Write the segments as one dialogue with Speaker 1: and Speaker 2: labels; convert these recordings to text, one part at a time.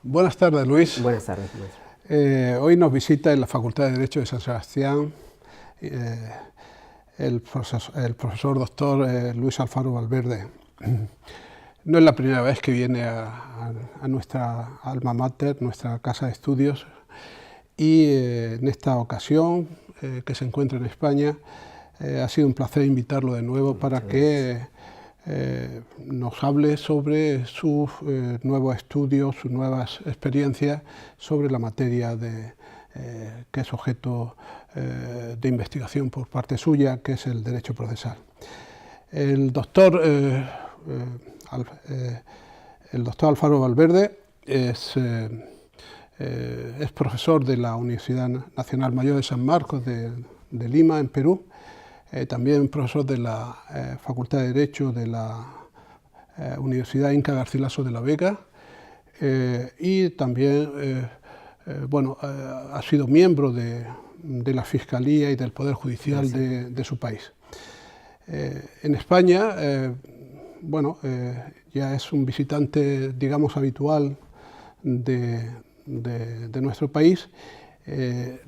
Speaker 1: Buenas tardes, Luis.
Speaker 2: Buenas tardes, maestro.
Speaker 1: Hoy nos visita en la Facultad de Derecho de San Sebastián el profesor doctor Luis Alfaro Valverde. No es la primera vez que viene a nuestra alma mater, nuestra casa de estudios, y en esta ocasión, que se encuentra en España, ha sido un placer invitarlo de nuevo para que nos hable sobre sus nuevos estudios, sus nuevas experiencias sobre la materia que es objeto de investigación por parte suya, que es el derecho procesal. El doctor Alfaro Valverde es profesor de la Universidad Nacional Mayor de San Marcos de Lima, en Perú. También profesor de la Facultad de Derecho de la Universidad Inca Garcilaso de la Vega, y también ha sido miembro de la Fiscalía y del Poder Judicial de su país. En España, ya es un visitante, digamos, habitual de nuestro país.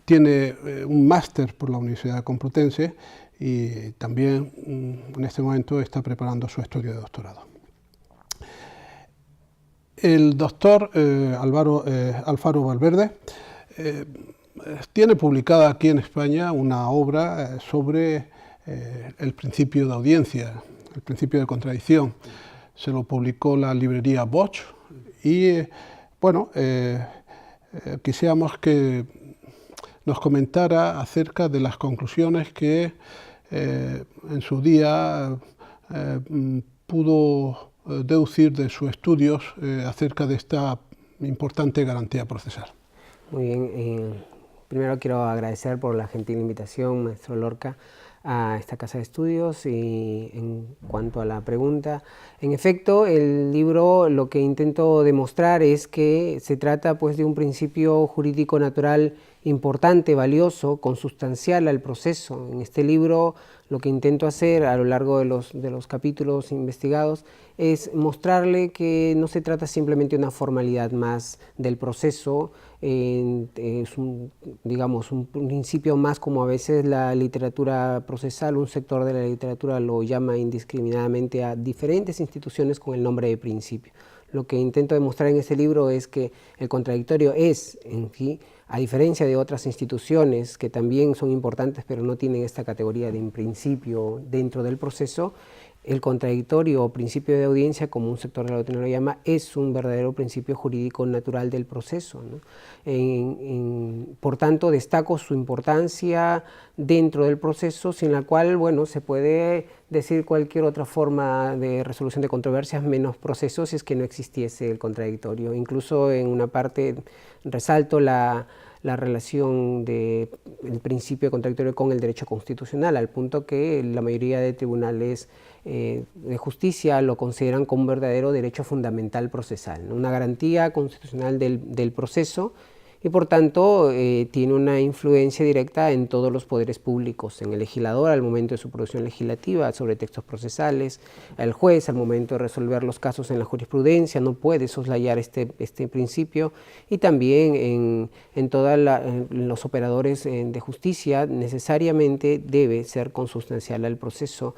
Speaker 1: Tiene un máster por la Universidad Complutense y también en este momento está preparando su estudio de doctorado. El doctor Alfaro Valverde tiene publicada aquí en España una obra sobre el principio de audiencia, el principio de contradicción. Se lo publicó la librería Bosch y quisiéramos que nos comentara acerca de las conclusiones que en su día pudo deducir de sus estudios acerca de esta importante garantía procesal.
Speaker 2: Muy bien, primero quiero agradecer por la gentil invitación, maestro Lorca, a esta casa de estudios. Y en cuanto a la pregunta, en efecto, el libro lo que intento demostrar es que se trata pues de un principio jurídico natural importante, valioso, consustancial al proceso. En este libro lo que intento hacer a lo largo de los capítulos investigados es mostrarle que no se trata simplemente de una formalidad más del proceso, es un principio más, como a veces la literatura procesal, un sector de la literatura lo llama indiscriminadamente a diferentes instituciones con el nombre de principio. Lo que intento demostrar en este libro es que el contradictorio es, en sí, a diferencia de otras instituciones que también son importantes pero no tienen esta categoría de principio dentro del proceso, el contradictorio o principio de audiencia, como un sector de la doctrina lo llama, es un verdadero principio jurídico natural del proceso, ¿no? Por tanto, destaco su importancia dentro del proceso, sin la cual, se puede decir cualquier otra forma de resolución de controversias menos procesos si es que no existiese el contradictorio. Incluso en una parte resalto la relación del principio de contradictorio con el derecho constitucional, al punto que la mayoría de tribunales de justicia lo consideran como un verdadero derecho fundamental procesal, ¿no? Una garantía constitucional del proceso, y por tanto tiene una influencia directa en todos los poderes públicos, en el legislador al momento de su producción legislativa sobre textos procesales, el juez al momento de resolver los casos en la jurisprudencia no puede soslayar este principio, y también en todos los operadores de justicia necesariamente debe ser consustancial al proceso.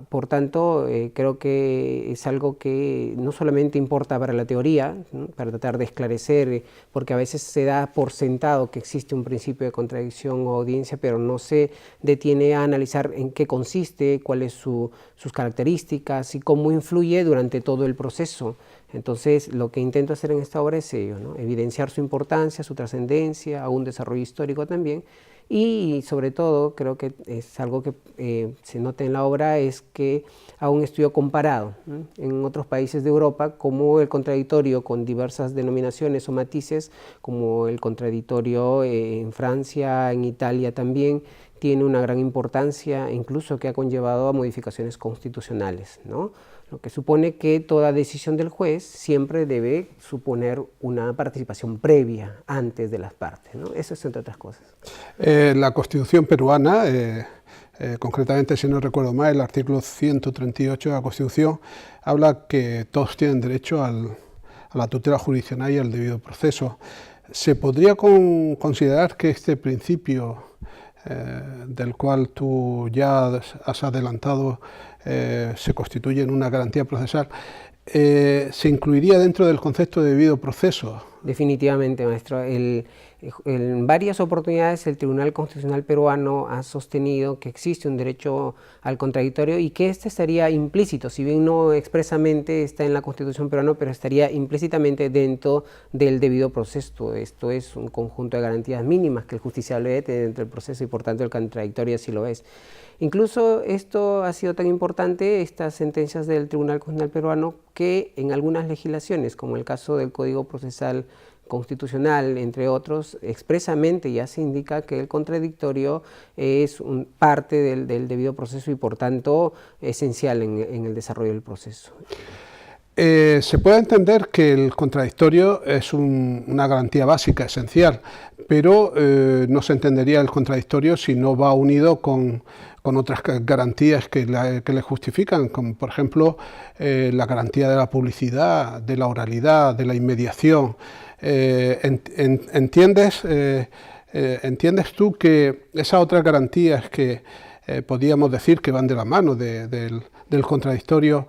Speaker 2: Por tanto, creo que es algo que no solamente importa para la teoría, ¿no?, para tratar de esclarecer, porque a veces se da por sentado que existe un principio de contradicción o audiencia, pero no se detiene a analizar en qué consiste, cuáles sus características y cómo influye durante todo el proceso. Entonces, lo que intento hacer en esta obra es ello, ¿no?, evidenciar su importancia, su trascendencia, a un desarrollo histórico también. Y sobre todo, creo que es algo que se nota en la obra, es que hago un estudio comparado, ¿no?, en otros países de Europa, como el contradictorio con diversas denominaciones o matices, como el contradictorio en Francia, en Italia también, tiene una gran importancia, incluso que ha conllevado a modificaciones constitucionales, ¿no?, lo que supone que toda decisión del juez siempre debe suponer una participación previa antes de las partes, ¿no? Eso es entre otras cosas.
Speaker 1: La Constitución peruana, concretamente, si no recuerdo mal, el artículo 138 de la Constitución habla que todos tienen derecho al la tutela jurisdiccional y al debido proceso. ¿Se podría considerar que este principio, del cual tú ya has adelantado, se constituye en una garantía procesal, se incluiría dentro del concepto de debido proceso?
Speaker 2: Definitivamente, maestro. En varias oportunidades el Tribunal Constitucional peruano ha sostenido que existe un derecho al contradictorio y que este estaría implícito, si bien no expresamente está en la Constitución peruana, pero estaría implícitamente dentro del debido proceso. Esto es un conjunto de garantías mínimas que el justiciable debe tener dentro del proceso y por tanto el contradictorio así lo es. Incluso esto ha sido tan importante, estas sentencias del Tribunal Constitucional peruano, que en algunas legislaciones, como el caso del Código Procesal Constitucional, entre otros, expresamente ya se indica que el contradictorio es parte del debido proceso y por tanto esencial en el desarrollo del proceso.
Speaker 1: Se puede entender que el contradictorio es una garantía básica, esencial, pero no se entendería el contradictorio si no va unido con otras garantías que le justifican, como por ejemplo la garantía de la publicidad, de la oralidad, de la inmediación. ¿Entiendes tú que esas otras garantías que podríamos decir que van de la mano del contradictorio,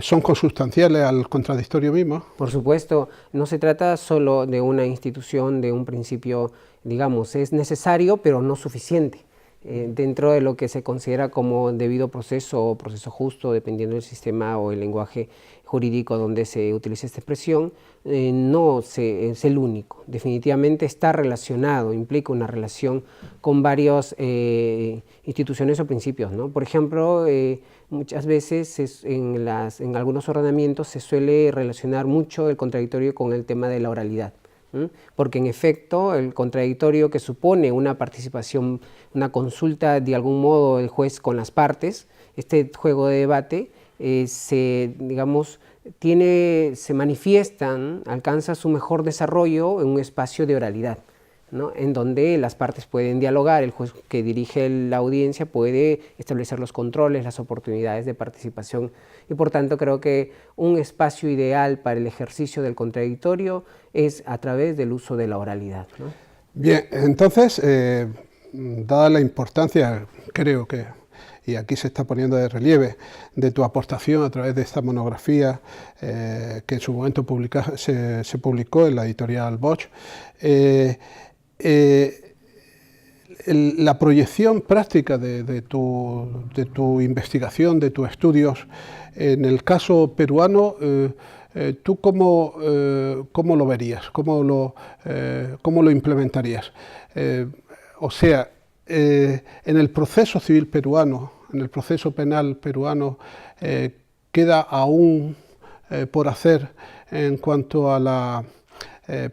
Speaker 1: son consustanciales al contradictorio mismo?
Speaker 2: Por supuesto, no se trata solo de una institución, de un principio, digamos, es necesario pero no suficiente. Dentro de lo que se considera como debido proceso o proceso justo, dependiendo del sistema o el lenguaje jurídico donde se utiliza esta expresión, no es el único. Definitivamente está relacionado, implica una relación con varias instituciones o principios, ¿no? Por ejemplo, muchas veces en algunos ordenamientos se suele relacionar mucho el contradictorio con el tema de la oralidad. Porque en efecto el contradictorio, que supone una participación, una consulta de algún modo del juez con las partes, este juego de debate se manifiestan, alcanza su mejor desarrollo en un espacio de oralidad, ¿no? En donde las partes pueden dialogar, el juez que dirige la audiencia puede establecer los controles, las oportunidades de participación y por tanto creo que un espacio ideal para el ejercicio del contradictorio es a través del uso de la oralidad, ¿no?
Speaker 1: Bien, entonces, dada la importancia, creo que, y aquí se está poniendo de relieve, de tu aportación a través de esta monografía que en su momento se publicó en la editorial Bosch, la proyección práctica de tu investigación, de tus estudios, en el caso peruano, ¿tú cómo lo verías? ¿Cómo lo implementarías? O sea, en el proceso civil peruano, en el proceso penal peruano, queda aún por hacer en cuanto a la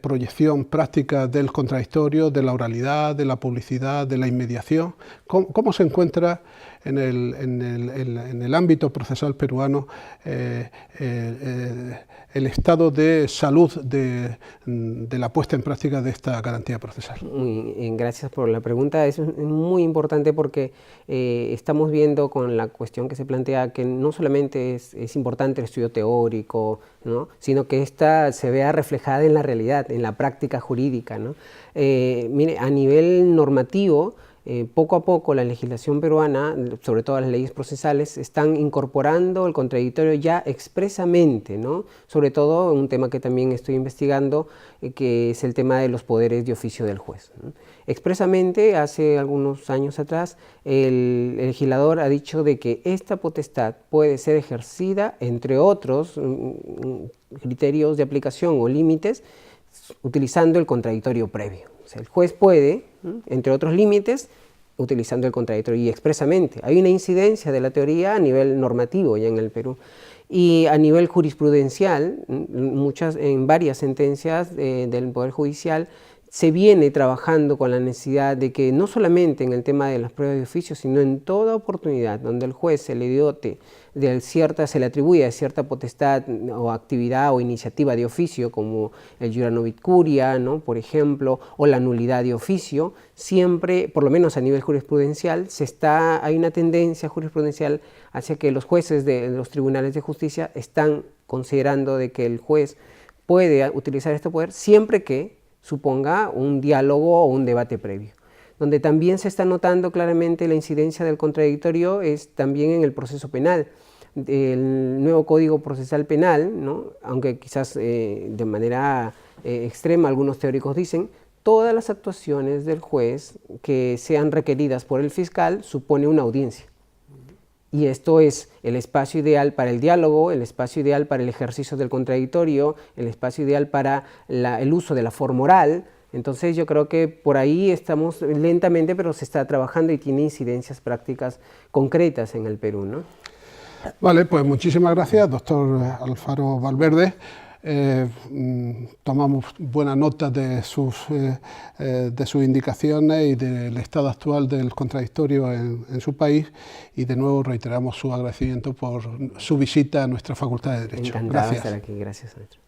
Speaker 1: proyección práctica del contradictorio, de la oralidad, de la publicidad, de la inmediación. ¿Cómo se encuentra en el ámbito procesal peruano el estado de salud de la puesta en práctica de esta garantía procesal?
Speaker 2: Gracias por la pregunta. Es muy importante porque estamos viendo con la cuestión que se plantea que no solamente es importante el estudio teórico, ¿no?, sino que esta se vea reflejada en la realidad, en la práctica jurídica, ¿no? Mire, a nivel normativo, poco a poco la legislación peruana, sobre todo las leyes procesales, están incorporando el contradictorio ya expresamente, ¿no? Sobre todo un tema que también estoy investigando, que es el tema de los poderes de oficio del juez, ¿no? Expresamente, hace algunos años atrás, el legislador ha dicho de que esta potestad puede ser ejercida, entre otros criterios de aplicación o límites, utilizando el contradictorio previo. O sea, el juez puede, entre otros límites, utilizando el contradictorio y expresamente. Hay una incidencia de la teoría a nivel normativo ya en el Perú. Y a nivel jurisprudencial, en varias sentencias del Poder Judicial, se viene trabajando con la necesidad de que no solamente en el tema de las pruebas de oficio, sino en toda oportunidad donde el juez se le dote se le atribuye cierta potestad o actividad o iniciativa de oficio, como el jura novit curia, ¿no?, por ejemplo, o la nulidad de oficio, siempre, por lo menos a nivel jurisprudencial, hay una tendencia jurisprudencial hacia que los jueces de los tribunales de justicia están considerando de que el juez puede utilizar este poder siempre que suponga un diálogo o un debate previo. Donde también se está notando claramente la incidencia del contradictorio es también en el proceso penal. El nuevo Código Procesal Penal, ¿no?, aunque quizás de manera extrema algunos teóricos dicen, todas las actuaciones del juez que sean requeridas por el fiscal supone una audiencia. Y esto es el espacio ideal para el diálogo, el espacio ideal para el ejercicio del contradictorio, el espacio ideal para el uso de la forma oral. Entonces yo creo que por ahí estamos lentamente, pero se está trabajando y tiene incidencias prácticas concretas en el Perú, ¿no?
Speaker 1: Vale, pues muchísimas gracias, doctor Alfaro Valverde. Tomamos buena nota de sus indicaciones y del estado actual del contradictorio en su país, y de nuevo reiteramos su agradecimiento por su visita a nuestra Facultad de Derecho.
Speaker 2: Encantado de estar aquí, gracias, maestro.